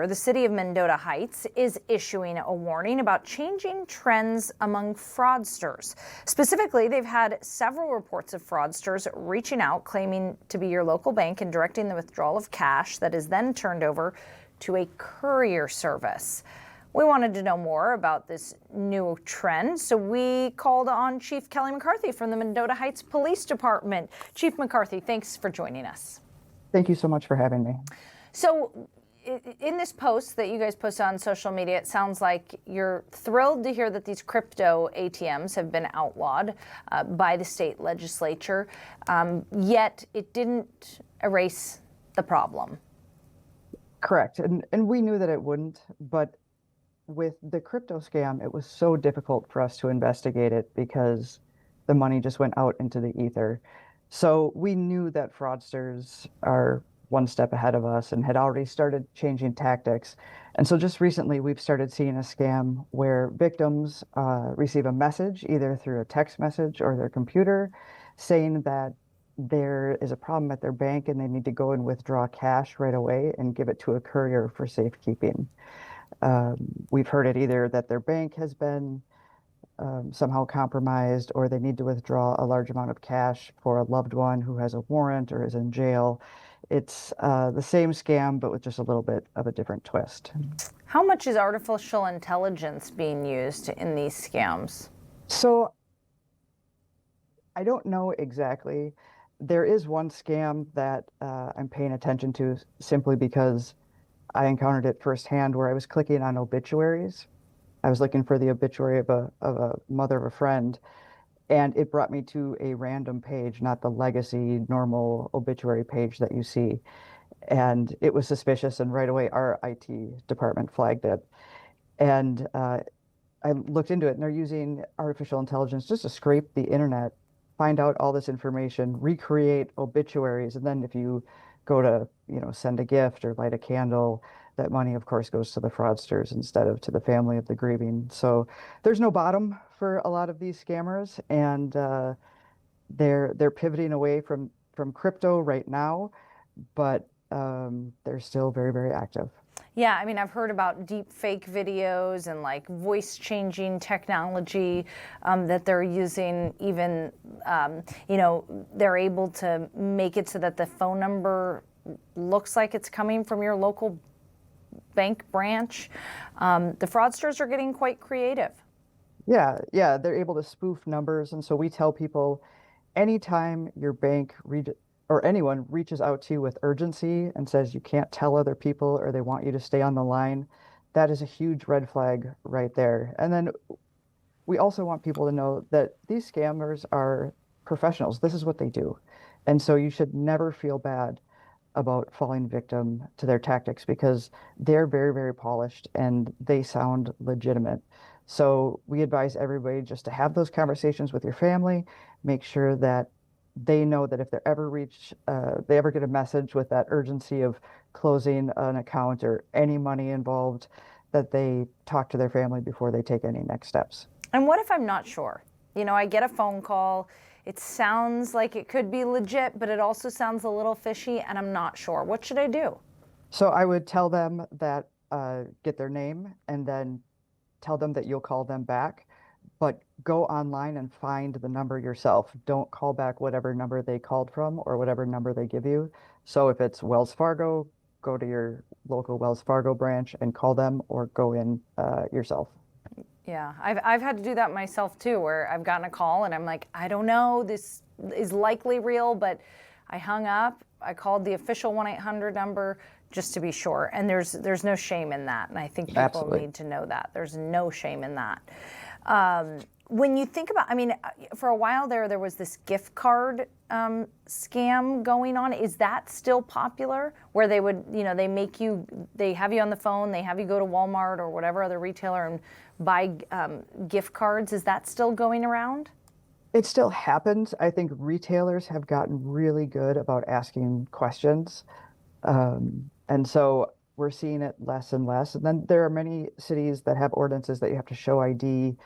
The city of Mendota Heights is issuing a warning about changing trends among fraudsters. Specifically, they've had several reports of fraudsters reaching out, claiming to be your local bank and directing the withdrawal of cash that is then turned over to a courier service. We wanted to know more about this new trend, so we called on Chief Kelly McCarthy from the Mendota Heights Police Department. Chief McCarthy, thanks for joining us. Thank you so much for having me. So, in this post that you guys posted on social media, it sounds like you're thrilled to hear that these crypto ATMs have been outlawed by the state legislature, yet it didn't erase the problem. Correct. And we knew that it wouldn't, but with the crypto scam, it was so difficult for us to investigate it because the money just went out into the ether. So we knew that fraudsters are one step ahead of us and had already started changing tactics. And so just recently, we've started seeing a scam where victims receive a message, either through a text message or their computer, saying that there is a problem at their bank and they need to go and withdraw cash right away and give it to a courier for safekeeping. We've heard it either that their bank has been somehow compromised, or they need to withdraw a large amount of cash for a loved one who has a warrant or is in jail. It's the same scam, but with just a little bit of a different twist. How much is artificial intelligence being used in these scams? So I don't know exactly. There is one scam that I'm paying attention to simply because I encountered it firsthand, where I was clicking on obituaries. I was looking for the obituary of a mother of a friend, and it brought me to a random page, not the legacy normal obituary page that you see. And it was suspicious, and right away our IT department flagged it. And I looked into it, and they're using artificial intelligence just to scrape the internet, find out all this information, recreate obituaries, and then if you go to, send a gift or light a candle, that money, of course, goes to the fraudsters instead of to the family of the grieving. So there's no bottom for a lot of these scammers, and they're pivoting away from crypto right now, but they're still very, very active. Yeah, I mean, I've heard about deep fake videos and like voice changing technology that they're using. Even, they're able to make it so that the phone number looks like it's coming from your local bank branch. The fraudsters are getting quite creative. Yeah, they're able to spoof numbers. And so we tell people, anytime your bank or anyone reaches out to you with urgency and says you can't tell other people or they want you to stay on the line, that is a huge red flag right there. And then we also want people to know that these scammers are professionals. This is what they do. And so you should never feel bad about falling victim to their tactics, because they're very, very polished and they sound legitimate. So we advise everybody just to have those conversations with your family, make sure that they know that if they ever get a message with that urgency of closing an account or any money involved, that they talk to their family before they take any next steps. And what if I'm not sure? I get a phone call. It sounds like it could be legit, but it also sounds a little fishy, and I'm not sure. What should I do? So I would tell them that, get their name, and then tell them that you'll call them back. But go online and find the number yourself. Don't call back whatever number they called from or whatever number they give you. So if it's Wells Fargo, go to your local Wells Fargo branch and call them, or go in yourself. Yeah, I've had to do that myself too, where I've gotten a call and I'm like, I don't know, this is likely real, but I hung up. I called the official 1-800 number just to be sure. And there's no shame in that. And I think people Absolutely. need to know that. There's no shame in that. When you think about, for a while there was this gift card scam going on. Is that still popular? Where they would, they have you on the phone, they have you go to Walmart or whatever other retailer and buy gift cards. Is that still going around? It still happens. I think retailers have gotten really good about asking questions. And so we're seeing it less and less. And then there are many cities that have ordinances that you have to show ID,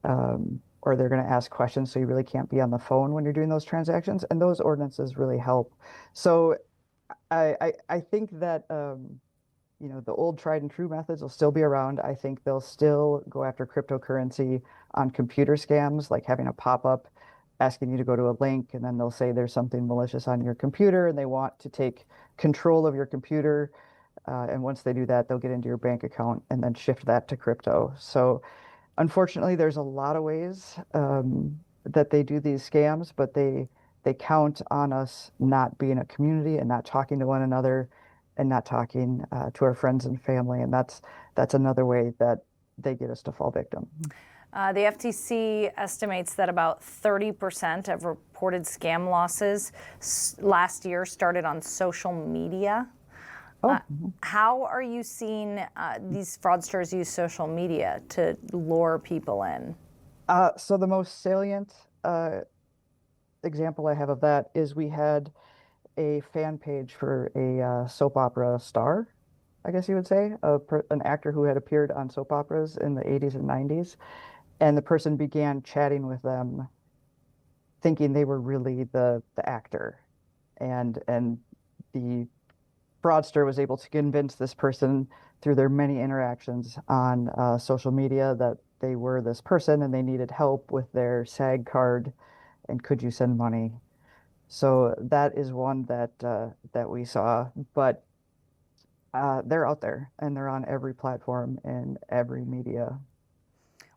or they're going to ask questions. So you really can't be on the phone when you're doing those transactions. And those ordinances really help. So I think that the old tried and true methods will still be around. I think they'll still go after cryptocurrency on computer scams, like having a pop-up asking you to go to a link, and then they'll say there's something malicious on your computer and they want to take control of your computer. And once they do that, they'll get into your bank account and then shift that to crypto. So unfortunately, there's a lot of ways that they do these scams, but they count on us not being a community and not talking to one another and not talking to our friends and family. And that's another way that they get us to fall victim. The FTC estimates that about 30% of reported scam losses last year started on social media. How are you seeing these fraudsters use social media to lure people in? So the most salient example I have of that is we had a fan page for a soap opera star, I guess you would say, an actor who had appeared on soap operas in the 80s and 90s. And the person began chatting with them, thinking they were really the actor. And the fraudster was able to convince this person through their many interactions on social media that they were this person and they needed help with their SAG card and could you send money. So that is one that we saw, but they're out there and they're on every platform and every media.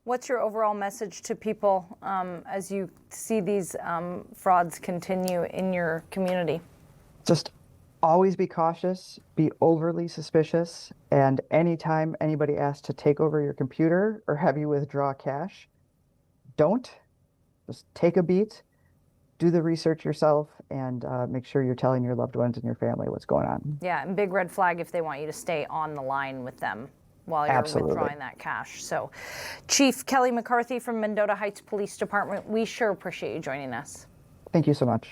What's your overall message to people as you see these frauds continue in your community? Just always be cautious, be overly suspicious, and anytime anybody asks to take over your computer or have you withdraw cash, don't. Just take a beat, do the research yourself, and make sure you're telling your loved ones and your family what's going on. Yeah, and big red flag if they want you to stay on the line with them while you're withdrawing that cash. So, Chief Kelly McCarthy from Mendota Heights Police Department, we sure appreciate you joining us. Thank you so much.